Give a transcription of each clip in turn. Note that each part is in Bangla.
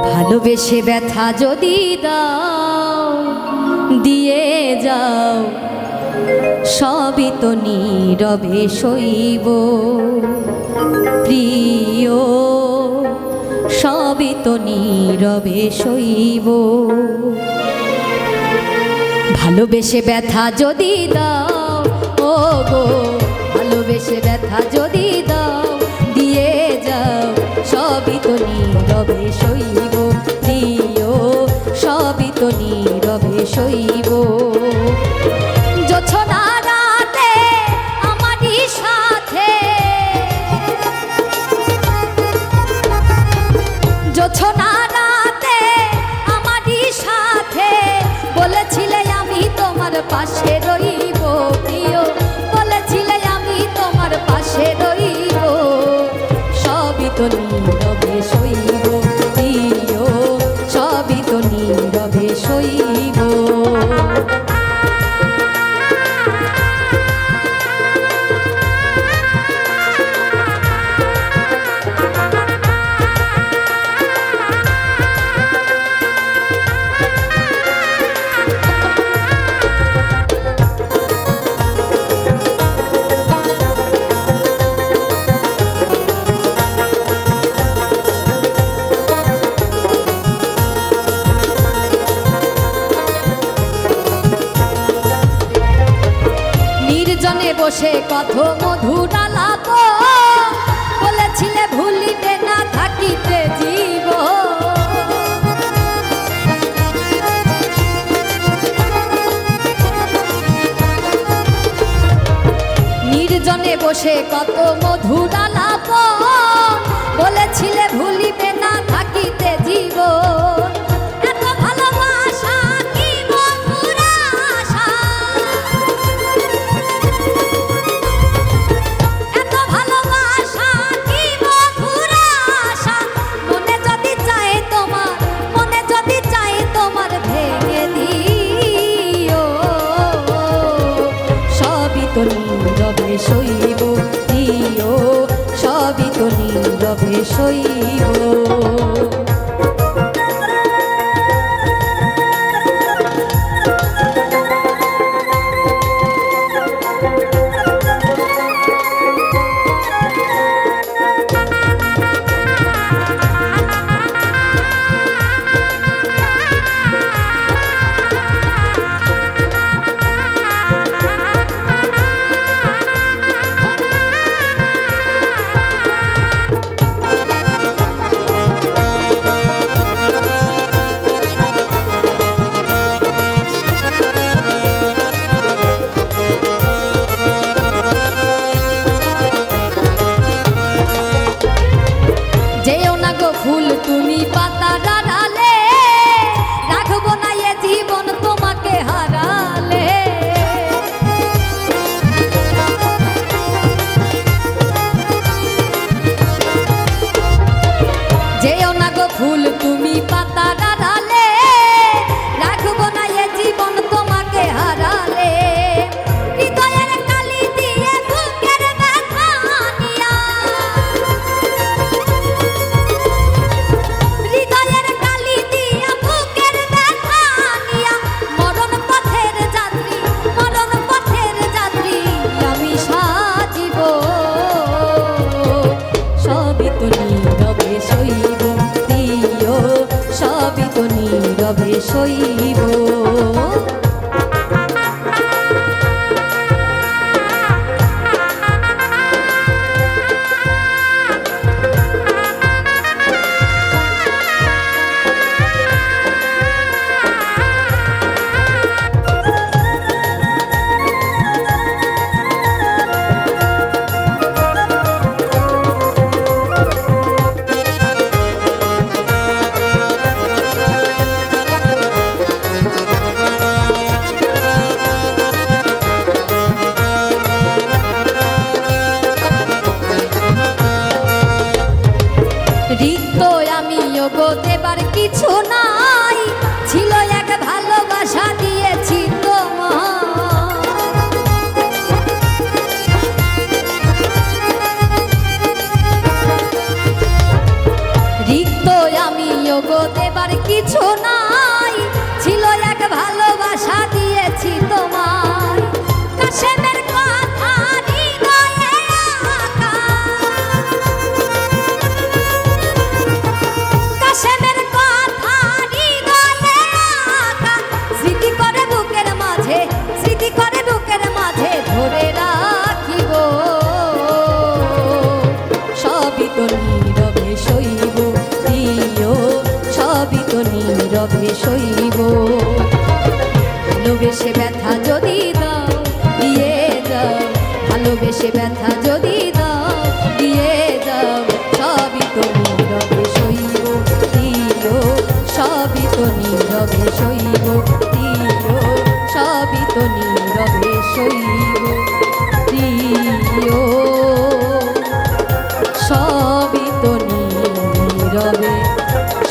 ভালোবেসে ব্যথা যদি দাও দিয়ে যাও, সবই তো নীরবে সইব প্রিয়, সবই তো নীরবে সইব। ভালোবেসে ব্যথা যদি দাও, ও গো ভালোবেসে ব্যথা যদি দাও দিয়ে যাও, সবই তো নীরবে সইব প্রিয়, সবই তো নীরবে সইব। জোছনা রাতে আমারই সাথে, জোছনা রাতে আমারই সাথে বলেছিলে আমি তোমার পাশে রইব প্রিয়, বলেছিলে আমি তোমার পাশে রইব, সবই তো নীরবে সইব প্রিয়, সবই তো নীরবে সইব। নির্জনে বসে কত মধুর আলাপ, বলেছিলে ভুলিবে না থাকিতে জীব। নির্জনে বসে কত মধুর আলাপ, বলেছিলে ভুলিবে না থাকিতে জীব। নীরবে সইব প্রিয়, সবই তো নীরবে সইব। ফুল তুমি পাতা ডালে, রাখবো না এ জীবন তোমাকে হারালে। যেও না গো ফুল তুমি পাতা ডালে, রাখবো না এ জীবন তোমাকে হারালে। হৃদয়ের কালি দিয়ে বুকের ব্যথা নিয়া, সবই তো নীরবে সইব। রিক্ত আমি গো দেবার কিছু নাই, ছিল এক ভালোবাসা দিয়েছি তোমার। রিক্ত আমি গো দেবার কিছু নাই, ছিল এক ভালোবাসা দিয়েছি তোমায়। কাশেমের কথা হৃদয়ে আঁকা, কাশেমের কথা হৃদয়ে আঁকা, স্মৃতি করে বুকের মাঝে, স্মৃতি করে বুকের মাঝে ধরে রাখিব। সবই তো নীরবে সইব প্রিয়, সবই তো নীরবে সইব। ভালোবেসে ব্যথা যদি দাও দিয়ে যাও, ভালোবেসে ব্যথা যদি দাও দিয়ে যাও, সবই তো নীরবে সইব প্রিয়, সবই তো নীরবে সইব প্রিয়, সবই তো নীরবে সইব প্রিয়, সবই তো নীরবে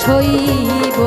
সইব।